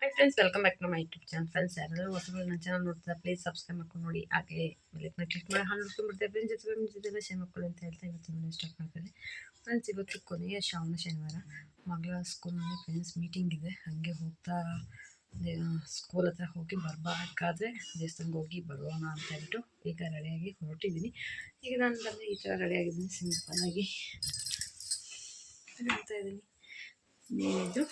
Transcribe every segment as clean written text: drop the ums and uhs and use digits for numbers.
Hi friends, welcome back to my YouTube channel. Friends, ಯಾರೆಲ್ಲರೂ ಹೊಸಬರು ನನ್ನ ಚಾನಲ್ ನೋಡ್ತಾರೆ, ಪ್ಲೀಸ್ ಸಬ್ಸ್ಕ್ರೈಬ್ ಮಾಡ್ಕೊಂಡು ನೋಡಿ. ಹಾಗೆ ಬೆಲ್ಲೈಕನ್ನ ಕ್ಲಿಕ್ ಮಾಡಿ ಹಾಲು ನೋಡ್ಕೊಂಡ್ಬಿಡ್ತಾರೆ. ಫ್ರೆಂಡ್ಸ್ ಜೊತೆ ಶೇರ್ ಮಾಡ್ಕೊಳ್ಳಿ ಅಂತ ಹೇಳ್ತಾ ಇವತ್ತು ಸ್ಟಾರ್ಟ್ ಮಾಡ್ತಾರೆ. ಫ್ರೆಂಡ್ಸ್, ಇವತ್ತು ಕೊನೆಯ ಶನಿವಾರ ಮಗಳ ಸ್ಕೂಲ್ನಲ್ಲಿ ಫ್ರೆಂಡ್ಸ್ ಮೀಟಿಂಗ್ ಇದೆ. ಹಾಗೆ ಹೋಗ್ತಾ ಸ್ಕೂಲ್ ಹತ್ರ ಹೋಗಿ ಬರಬೇಕಾದ್ರೆ ದೇವಸ್ಥಾನಕ್ಕೆ ಹೋಗಿ ಬರೋಣ ಅಂತ ಹೇಳ್ಬಿಟ್ಟು ಈಗ ರೆಡಿಯಾಗಿ ಹೊರಟಿದ್ದೀನಿ. ಈಗ ನಾನು ಬಂದರೆ ಈ ಥರ ರೆಡಿಯಾಗಿದ್ದೀನಿ, ಸಿಂಪಲ್ಲಾಗಿ ಹೇಳ್ತಾ ಇದ್ದೀನಿ. ಇದು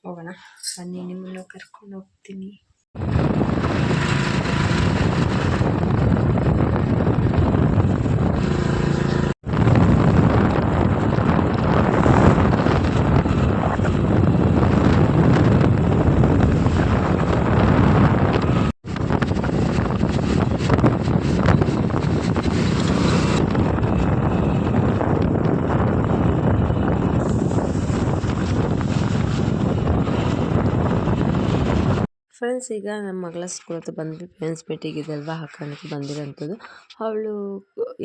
ಹೋಗೋಣ ಬನ್ನಿ, ನಿಮ್ಮನ್ನು ಕರ್ಕೊಂಡು ಹೋಗ್ತೀನಿ. ಫ್ರೆಂಡ್ಸ್, ಈಗ ನಮ್ಮ ಮಗಳ ಸ್ಕೂಲ್ ಹತ್ರ ಬಂದ್ವಿ. ಫ್ರೆಂಡ್ಸ್ ಮೀಟಿಂಗ್ ಇದಲ್ವಾ, ಆ ಕಾರಣಕ್ಕೆ ಬಂದಿರೋಂಥದ್ದು. ಅವಳು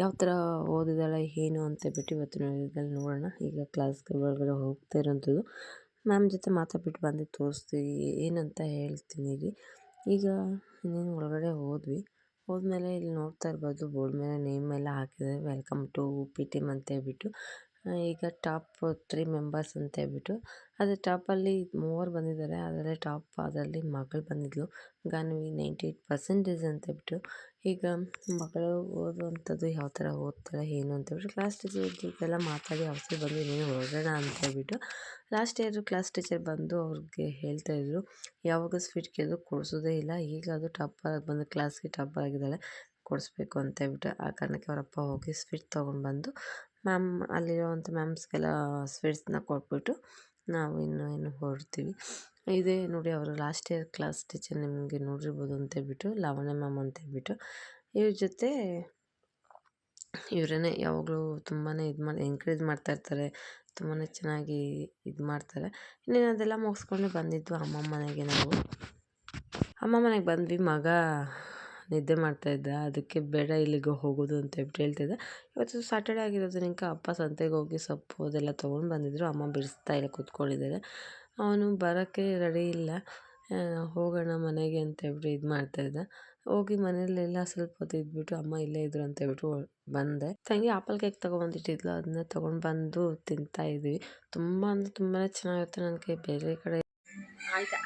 ಯಾವ ಥರ ಓದಿದಾಳೆ ಏನು ಅಂತ ಬಿಟ್ಟು ಇವತ್ತಿನ ವಿಡಿಯೋದಲ್ಲಿ ನೋಡೋಣ. ಈಗ ಕ್ಲಾಸ್ಗೆ ಒಳಗಡೆ ಹೋಗ್ತಾ ಇರೋಂಥದ್ದು. ಮ್ಯಾಮ್ ಜೊತೆ ಮಾತಾಡ್ಬಿಟ್ಟು ಬಂದು ತೋರಿಸ್ತೀವಿ, ಏನಂತ ಹೇಳ್ತೀನಿ ರೀ. ಈಗ ಇನ್ನೇನು ಒಳಗಡೆ ಹೋದ್ಮೇಲೆ ಇಲ್ಲಿ ನೋಡ್ತಾ ಇರ್ಬೋದು, ಬೋರ್ಡ್ ಮೇಲೆ ನೇಮ್ ಎಲ್ಲ ಹಾಕಿದ್ದಾರೆ. ವೆಲ್ಕಮ್ ಟು PTM ಅಂತ ಹೇಳ್ಬಿಟ್ಟು. ಈಗ ಟಾಪ್ 3 ಮೆಂಬರ್ಸ್ ಅಂತ ಹೇಳ್ಬಿಟ್ಟು, ಅದೇ ಟಾಪಲ್ಲಿ 3 ಬಂದಿದ್ದಾರೆ. ಅದರಲ್ಲಿ ಟಾಪ್ ಅದರಲ್ಲಿ ಮಗಳು ಬಂದಿದ್ಲು, ಗಾನ್ವಿ 98% ಅಂತ ಹೇಳ್ಬಿಟ್ಟು. ಈಗ ಮಗಳು ಓದುವಂಥದ್ದು ಯಾವ ಥರ ಓದ್ತಾಳೆ ಏನು ಅಂತ ಹೇಳ್ಬಿಟ್ಟು ಕ್ಲಾಸ್ ಟೀಚರ್ ಜೊತೆಲ್ಲ ಮಾತಾಡಿ ಅವಸರ ಬಂದು ಇನ್ನೇನು ಹೊರಡೋಣ ಅಂತ ಹೇಳ್ಬಿಟ್ಟು ಲಾಸ್ಟ್ ಇಯರ್ ಕ್ಲಾಸ್ ಟೀಚರ್ ಬಂದು ಅವ್ರಿಗೆ ಹೇಳ್ತಾಯಿದ್ರು, ಯಾವಾಗ ಸ್ವೀಟ್ ಕೇಳಿದ್ರು ಕೊಡಿಸೋದೇ ಇಲ್ಲ. ಈಗ ಅದು ಟಾಪರ್ ಬಂದು ಕ್ಲಾಸ್ಗೆ ಟಾಪರ್ ಆಗಿದ್ದಾಳೆ, ಕೊಡಿಸ್ಬೇಕು ಅಂತ ಹೇಳ್ಬಿಟ್ಟು. ಆ ಕಾರಣಕ್ಕೆ ಅವರಪ್ಪ ಹೋಗಿ ಸ್ವೀಟ್ ತೊಗೊಂಡು ಬಂದು ಮ್ಯಾಮ್ ಅಲ್ಲಿರುವಂಥ ಮ್ಯಾಮ್ಸ್ಗೆಲ್ಲ ಸ್ವೀಟ್ಸ್ನ ಕೊಟ್ಬಿಟ್ಟು ನಾವು ಏನು ಹೊರಡ್ತೀವಿ. ಇದೇ ನೋಡಿ, ಅವರು ಲಾಸ್ಟ್ ಇಯರ್ ಕ್ಲಾಸ್ ಟೀಚರ್, ನಿಮಗೆ ನೋಡಿರ್ಬೋದು ಅಂತ ಹೇಳ್ಬಿಟ್ಟು, ಲಾವಣ್ಯ ಮ್ಯಾಮ್ ಅಂತ ಹೇಳ್ಬಿಟ್ಟು. ಇವ್ರ ಜೊತೆ ಇವರೇ ಯಾವಾಗಲೂ ತುಂಬಾ ಎಂಕರೇಜ್ ಮಾಡ್ತಾಯಿರ್ತಾರೆ, ತುಂಬಾ ಚೆನ್ನಾಗಿ ಇದು ಮಾಡ್ತಾರೆ. ಇನ್ನೇನು ಅದೆಲ್ಲ ಮುಗಿಸ್ಕೊಂಡು ಬಂದಿದ್ದು ಅಮ್ಮ ಮನೆಗೆ. ನಾವು ಅಮ್ಮ ಮನೆಗೆ ಬಂದ್ವಿ. ಮಗ ನಿದ್ದೆ ಮಾಡ್ತಾಯಿದ್ದ, ಅದಕ್ಕೆ ಬೇಡ ಇಲ್ಲಿಗೆ ಹೋಗೋದು ಅಂತ ಹೇಳ್ಬಿಟ್ಟು ಹೇಳ್ತಿದ್ದೆ. ಇವತ್ತು ಸಾಟರ್ಡೆ ಆಗಿರೋದ್ರಿಂದ ಅಪ್ಪ ಸಂತೆಗೆ ಹೋಗಿ ಸೊಪ್ಪು ಅದೆಲ್ಲ ತೊಗೊಂಡು ಬಂದಿದ್ದರು. ಅಮ್ಮ ಬಿಡಿಸ್ತಾ ಇಲ್ಲ, ಕೂತ್ಕೊಂಡಿದ್ದಾರೆ. ಅವನು ಬರೋಕ್ಕೆ ರೆಡಿ ಇಲ್ಲ. ಹೋಗೋಣ ಮನೆಗೆ ಅಂತ ಹೇಳ್ಬಿಟ್ಟು ಇದು ಮಾಡ್ತಾಯಿದ್ದ. ಹೋಗಿ ಮನೆಯಲ್ಲೆಲ್ಲ ಸ್ವಲ್ಪ ಹೊತ್ತು ಇದ್ಬಿಟ್ಟು ಅಮ್ಮ ಇಲ್ಲೇ ಇದ್ರು ಅಂತ ಹೇಳ್ಬಿಟ್ಟು ಬಂದೆ. ತಂಗಿ ಆಪಲ್ ಕೇಕ್ ತೊಗೊಂಬಂದಿಟ್ಟಿದ್ಲು, ಅದನ್ನ ತೊಗೊಂಡು ಬಂದು ತಿಂತಾಯಿದ್ವಿ. ತುಂಬ ಅಂದರೆ ತುಂಬಾ ಚೆನ್ನಾಗಿರುತ್ತೆ. ನನಗೆ ಬೇರೆ ಕಡೆ ಆಯ್ತಾ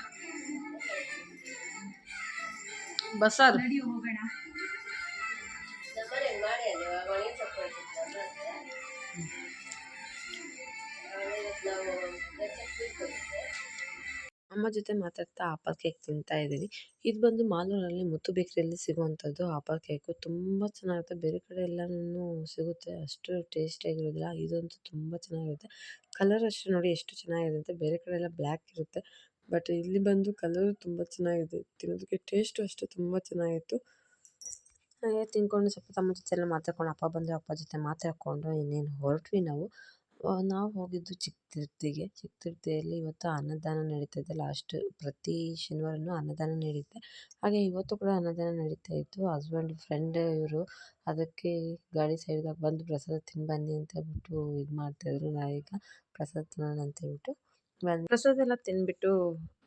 ಬಸ್ಸಾರು ಹೋಗೋಣ. ಅಮ್ಮ ಜೊತೆ ಮಾತಾಡ್ತಾ ಆಪಲ್ ಕೇಕ್ ತಿಂತಾ ಇದ್ದೀನಿ. ಇದು ಬಂದು ಮಾಲೂರಲ್ಲಿ ಮುತ್ತು ಬೇಕರಿಯಲ್ಲಿ ಸಿಗುವಂಥದ್ದು ಆಪಲ್ ಕೇಕು. ತುಂಬ ಚೆನ್ನಾಗಿರುತ್ತೆ. ಬೇರೆ ಕಡೆ ಎಲ್ಲನೂ ಸಿಗುತ್ತೆ, ಅಷ್ಟು ಟೇಸ್ಟಿಯಾಗಿರೋದಿಲ್ಲ. ಇದಂತೂ ತುಂಬ ಚೆನ್ನಾಗಿರುತ್ತೆ. ಕಲರ್ ಅಷ್ಟೇ ನೋಡಿ ಎಷ್ಟು ಚೆನ್ನಾಗಿದೆ ಅಂತ. ಬೇರೆ ಕಡೆ ಎಲ್ಲ ಬ್ಲ್ಯಾಕ್ ಇರುತ್ತೆ, ಬಟ್ ಇಲ್ಲಿ ಬಂದು ಕಲರು ತುಂಬ ಚೆನ್ನಾಗಿದೆ. ತಿನ್ನೋದಕ್ಕೆ ಟೇಸ್ಟು ಅಷ್ಟೇ ತುಂಬ ಚೆನ್ನಾಗಿತ್ತು. ಹಾಗೆ ತಿನ್ಕೊಂಡು ಸ್ವಲ್ಪ ತಮ್ಮ ಜೊತೆ ಎಲ್ಲ ಮಾತಾಡ್ಕೊಂಡು, ಅಪ್ಪ ಬಂದರೆ ಅಪ್ಪ ಜೊತೆ ಮಾತಾಡಿಕೊಂಡು ಇನ್ನೇನು ಹೊರಟ್ವಿ ನಾವು. ನಾವು ಹೋಗಿದ್ದು ಚಿಕ್ಕ ತಿರುಪತಿಯಲ್ಲಿ ಇವತ್ತು ಅನ್ನದಾನ ನಡೀತಾಯಿದೆ. ಪ್ರತಿ ಶನಿವಾರನೂ ಅನ್ನದಾನ ನಡೆಯುತ್ತೆ. ಹಾಗೆ ಇವತ್ತು ಕೂಡ ಅನ್ನದಾನ ನಡೀತಾ ಇತ್ತು. ಹಸ್ಬೆಂಡ್ ಫ್ರೆಂಡ್ ಇವರು, ಅದಕ್ಕೆ ಗಾಡಿ ಸೈಡ್ಗೆ ಬಂದು ಪ್ರಸಾದ ತಿಂದು ಬನ್ನಿ ಅಂತ ಹೇಳ್ಬಿಟ್ಟು ಇದು ಮಾಡ್ತಾಯಿದ್ರು. ನಾವೀಗ ಪ್ರಸಾದ ತಿನ್ನೋಣ ಅಂತ ಹೇಳ್ಬಿಟ್ಟು ಪ್ರಸಾದ ಎಲ್ಲ ತಿಂದ್ಬಿಟ್ಟು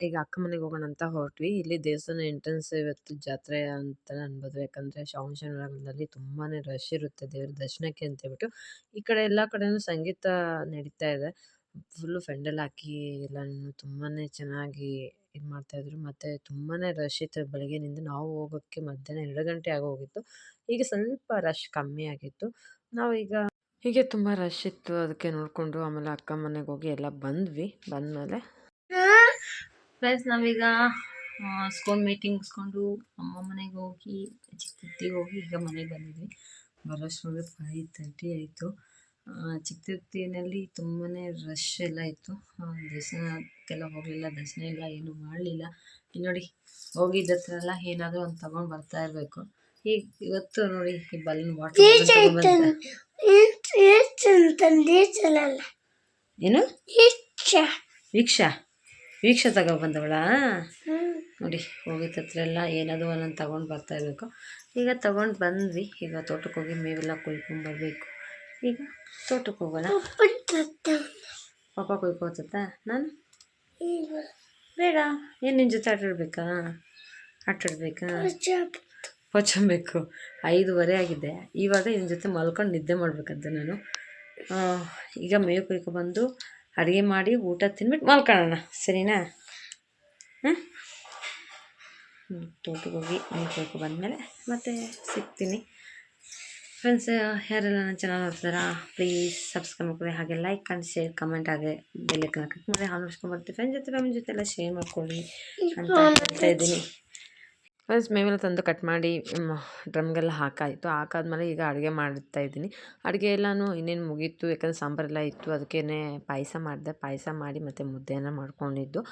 ಈಗ ಅಕ್ಕ ಮನೆಗೆ ಹೋಗೋಣ ಅಂತ ಹೊರಟ್ವಿ. ಇಲ್ಲಿ ದೇವಸ್ಥಾನ ಎಂಟ್ರೆನ್ಸ್ ಇವತ್ತು ಜಾತ್ರೆ ಅಂತಲೇ ಅನ್ಬೋದು. ಯಾಕಂದರೆ ಶ್ರಾವಣ ಶನಿವಾರಗಳಲ್ಲಿ ತುಂಬಾ ರಶ್ ಇರುತ್ತೆ ದೇವ್ರ ದರ್ಶನಕ್ಕೆ ಅಂತ ಹೇಳ್ಬಿಟ್ಟು. ಈ ಕಡೆ ಎಲ್ಲ ಕಡೆನೂ ಸಂಗೀತ ನಡೀತಾ ಇದೆ. ಫುಲ್ಲು ಫೆಂಡಲ್ ಹಾಕಿ ಎಲ್ಲನೂ ತುಂಬಾ ಚೆನ್ನಾಗಿ ಇದು ಮಾಡ್ತಾಯಿದ್ರು. ಮತ್ತು ತುಂಬಾ ರಶ್ ಇತ್ತು ಬೆಳಗ್ಗೆನಿಂದ. ನಾವು ಹೋಗೋಕ್ಕೆ ಮಧ್ಯಾಹ್ನ 2 ಗಂಟೆ ಆಗೋಗಿತ್ತು. ಈಗ ಸ್ವಲ್ಪ ರಶ್ ಕಮ್ಮಿ ಆಗಿತ್ತು. ನಾವೀಗ ಹೀಗೆ ತುಂಬ ರಶ್ ಇತ್ತು, ಅದಕ್ಕೆ ನೋಡಿಕೊಂಡು ಆಮೇಲೆ ಅಕ್ಕ ಮನೆಗೆ ಹೋಗಿ ಎಲ್ಲ ಬಂದ್ವಿ. ಬಂದಮೇಲೆ ಫ್ರೆಂಡ್ಸ್, ನಾವೀಗ ಸ್ಕೂಲ್ ಮೀಟಿಂಗ್ ಮುಗಿಸ್ಕೊಂಡು ಅಮ್ಮ ಮನೆಗೆ ಹೋಗಿ ಚಿಕ್ಕ ಹೋಗಿ ಈಗ ಮನೆಗೆ ಬಂದಿದ್ವಿ. ಬರೋಷ್ಟರಲ್ಲಿ 5:30 ಆಯಿತು. ಚಿಕ್ಕ ತಿರುಪತಿನಲ್ಲಿ ತುಂಬಾ ರಶ್ ಎಲ್ಲ ಇತ್ತು. ದೇವಸ್ಥಾನಕ್ಕೆಲ್ಲ ಹೋಗಲಿಲ್ಲ, ದರ್ಶನ ಇಲ್ಲ, ಏನೂ ಮಾಡಲಿಲ್ಲ. ಇಲ್ಲಿ ನೋಡಿ, ಹೋಗಿದ್ದ ಹತ್ರ ಎಲ್ಲ ಏನಾದರೂ ಒಂದು ತೊಗೊಂಡು ಬರ್ತಾ ಇರಬೇಕು. ಈಗ ಇವತ್ತು ನೋಡಿ, ಈ ಬಲೂನ್ ವಾಟರ್ ಏನು ವೀಕ್ಷಾ ತಗೊಬಂದವಳ ನೋಡಿ. ಹೋಗಿದ್ದ ಹತ್ರ ಎಲ್ಲ ಏನಾದರೂ ಒಂದೊಂದು ತೊಗೊಂಡು ಬರ್ತಾ ಇರಬೇಕು. ಈಗ ತೊಗೊಂಡು ಬಂದ್ವಿ. ಈಗ ತೋಟಕ್ಕೆ ಹೋಗಿ ಮೇವೆಲ್ಲ ಕುಯ್ಕೊಂಬರ್ಬೇಕು. ಈಗ ತೋಟಕ್ಕೆ ಹೋಗೋಣ. ಪಾಪ ಕುಯ್ಕೋತ ನಾನು ಬೇಡ. ಏನು ನಿನ್ನ ಜೊತೆ ಆಟಾಡಬೇಕಾ? ಪೋಚಂಬೇಕು. 5:30 ಆಗಿದೆ. ಇವಾಗ ನಿನ್ನ ಜೊತೆ ಮಲ್ಕೊಂಡು ನಿದ್ದೆ ಮಾಡಬೇಕಂತೆ ನಾನು. ಈಗ ಮೇವು ಕುಯ್ಕೊಬಂದು ಅಡುಗೆ ಮಾಡಿ ಊಟ ತಿಂದ್ಬಿಟ್ಟು ಮಲ್ಕೊಳ್ಳೋಣ, ಸರಿನಾ? ಹಾಂ, ತೋಟಕ್ಕೆ ಹೋಗಿ ನೀರು ಕುಯ್ಕೊ ಬಂದಮೇಲೆ ಮತ್ತೆ ಸಿಗ್ತೀನಿ. ಫ್ರೆಂಡ್ಸ್, ಯಾರೆಲ್ಲ ನನ್ನ ಚಾನಲ್ ನೋಡ್ತಾರಾ ಪ್ಲೀಸ್ ಸಬ್ಸ್ಕ್ರೈಬ್ ಮಾಡ್ಕೊಳ್ಳಿ, ಹಾಗೆ ಲೈಕ್ ಆ್ಯಂಡ್ ಶೇರ್ ಕಮೆಂಟ್, ಹಾಗೆ ಬೆಲ್ಲೈಕನ್ನ ಕ್ಲಿಕ್ ಮಾಡಿ ಹಾಲ್ ನೋಡ್ಸ್ಕೊಂಡ್ಬರ್ತೀವಿ. ಫ್ಯಾಮಿಲಿ ಜೊತೆ ಎಲ್ಲ ಶೇರ್ ಮಾಡ್ಕೊಳ್ಳಿ ಅಂತ ಹೇಳ್ತಾ ಇದ್ದೀನಿ. ಫ್ರೆಂಡ್ಸ್, ಮೇವೆಲ್ಲ ತಂದು ಕಟ್ ಮಾಡಿ ಡ್ರಮ್ಗೆಲ್ಲ ಹಾಕಾಯಿತು. ಹಾಕಾದ್ಮೇಲೆ ಈಗ ಅಡುಗೆ ಮಾಡ್ತಾಯಿದ್ದೀನಿ. ಅಡುಗೆ ಎಲ್ಲನೂ ಇನ್ನೇನು ಮುಗೀತು, ಯಾಕಂದರೆ ಸಾಂಬಾರೆಲ್ಲ ಇತ್ತು. ಅದಕ್ಕೇ ಪಾಯಸ ಮಾಡಿದೆ. ಪಾಯಸ ಮಾಡಿ ಮತ್ತು ಮುದ್ದೆಯನ್ನು ಮಾಡ್ಕೊಂಡಿದ್ದು.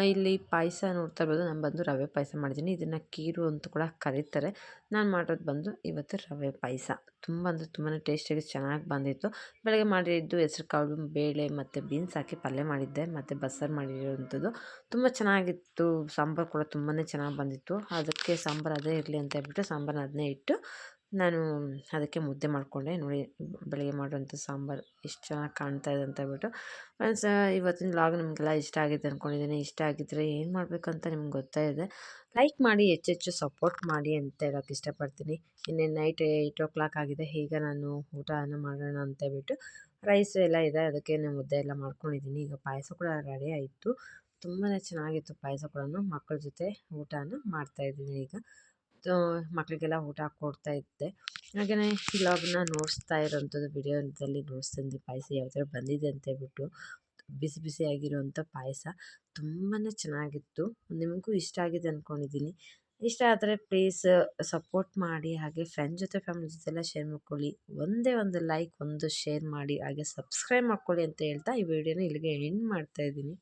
ಇಲ್ಲಿ ಪಾಯಸ ನೋಡ್ತಾ ಇರ್ಬೋದು, ನಾನು ಬಂದು ರವೆ ಪಾಯಸ ಮಾಡಿದ್ದೀನಿ. ಇದನ್ನು ಖೀರು ಅಂತ ಕೂಡ ಕರೀತಾರೆ. ನಾನು ಮಾಡೋದು ಬಂದು ಇವತ್ತು ರವೆ ಪಾಯಸ. ತುಂಬ ಅಂದರೆ ತುಂಬಾ ಟೇಸ್ಟಿಯಾಗಿ ಚೆನ್ನಾಗಿ ಬಂದಿತ್ತು. ಬೆಳಗ್ಗೆ ಮಾಡಿದ್ದು ಹೆಸ್ರುಕಾಳು, ಬೇಳೆ ಮತ್ತು ಬೀನ್ಸ್ ಹಾಕಿ ಪಲ್ಯ ಮಾಡಿದ್ದೆ, ಮತ್ತು ಬಸ್ಸಾರು ಮಾಡಿರೋವಂಥದ್ದು ತುಂಬ ಚೆನ್ನಾಗಿತ್ತು. ಸಾಂಬಾರು ಕೂಡ ತುಂಬಾ ಚೆನ್ನಾಗಿ ಬಂದಿತ್ತು. ಅದಕ್ಕೆ ಸಾಂಬಾರು ಅದೇ ಇರಲಿ ಅಂತ ಹೇಳ್ಬಿಟ್ಟು ಸಾಂಬಾರನ್ನ ಅದನ್ನೇ ಇಟ್ಟು ನಾನು ಅದಕ್ಕೆ ಮುದ್ದೆ ಮಾಡಿಕೊಂಡೆ. ನೋಡಿ, ಬೆಳಗ್ಗೆ ಮಾಡುವಂಥ ಸಾಂಬಾರು ಎಷ್ಟು ಚೆನ್ನಾಗಿ ಕಾಣ್ತಾ ಇದೆ ಅಂತ ಹೇಳ್ಬಿಟ್ಟು. ಫ್ರೆಂಡ್ಸ್, ಇವತ್ತಿನ ವ್ಲಾಗ್ ನಿಮಗೆಲ್ಲ ಇಷ್ಟ ಆಗಿದೆ ಅಂದ್ಕೊಂಡಿದ್ದೀನಿ. ಇಷ್ಟ ಆಗಿದ್ದರೆ ಏನು ಮಾಡಬೇಕಂತ ನಿಮ್ಗೆ ಗೊತ್ತಾ ಇದೆ. ಲೈಕ್ ಮಾಡಿ, ಹೆಚ್ಚೆಚ್ಚು ಸಪೋರ್ಟ್ ಮಾಡಿ ಅಂತ ಹೇಳೋಕ್ಕೆ ಇಷ್ಟಪಡ್ತೀನಿ. ಇನ್ನೇನು ನೈಟ್ 8:00 ಆಗಿದೆ. ಈಗ ನಾನು ಊಟವನ್ನು ಮಾಡೋಣ ಅಂತ ಹೇಳ್ಬಿಟ್ಟು ರೈಸ್ ಎಲ್ಲ ಇದೆ, ಅದಕ್ಕೆ ಮುದ್ದೆ ಎಲ್ಲ ಮಾಡ್ಕೊಂಡಿದ್ದೀನಿ. ಈಗ ಪಾಯಸ ಕೂಡ ರೆಡಿ ಆಯಿತು. ತುಂಬಾ ಚೆನ್ನಾಗಿತ್ತು ಪಾಯಸ ಕೂಡ. ಮಕ್ಕಳ ಜೊತೆ ಊಟನ ಮಾಡ್ತಾಯಿದ್ದೀನಿ ಈಗ. ಮಕ್ಕಳಿಗೆಲ್ಲ ಊಟ ಕೊಡ್ತಾ ಇದ್ದೆ. ಹಾಗೆಯೇ ವ್ಲಾಗ್ನ ನೋಡಿಸ್ತಾ ಇರೋಂಥದ್ದು ವಿಡಿಯೋದಲ್ಲಿ ನೋಡಿಸ್ತೀನಿ. ಪಾಯಸ ಯಾವ ಥರ ಬಂದಿದೆ ಅಂತ ಹೇಳ್ಬಿಟ್ಟು. ಬಿಸಿ ಬಿಸಿಯಾಗಿರುವಂಥ ಪಾಯಸ ತುಂಬಾ ಚೆನ್ನಾಗಿತ್ತು. ನಿಮಗೂ ಇಷ್ಟ ಆಗಿದೆ ಅಂದ್ಕೊಂಡಿದ್ದೀನಿ. ಇಷ್ಟ ಆದರೆ ಪ್ಲೀಸ್ ಸಪೋರ್ಟ್ ಮಾಡಿ, ಹಾಗೆ ಫ್ರೆಂಡ್ ಜೊತೆ ಫ್ಯಾಮಿಲಿ ಜೊತೆ ಎಲ್ಲ ಶೇರ್ ಮಾಡ್ಕೊಳ್ಳಿ. ಒಂದೇ ಒಂದು ಲೈಕ್, ಒಂದು ಶೇರ್ ಮಾಡಿ, ಹಾಗೆ ಸಬ್ಸ್ಕ್ರೈಬ್ ಮಾಡ್ಕೊಳ್ಳಿ ಅಂತ ಹೇಳ್ತಾ ಈ ವಿಡಿಯೋನ ಇಲ್ಲಿಗೆ ಎಂಡ್ ಮಾಡ್ತಾಯಿದ್ದೀನಿ.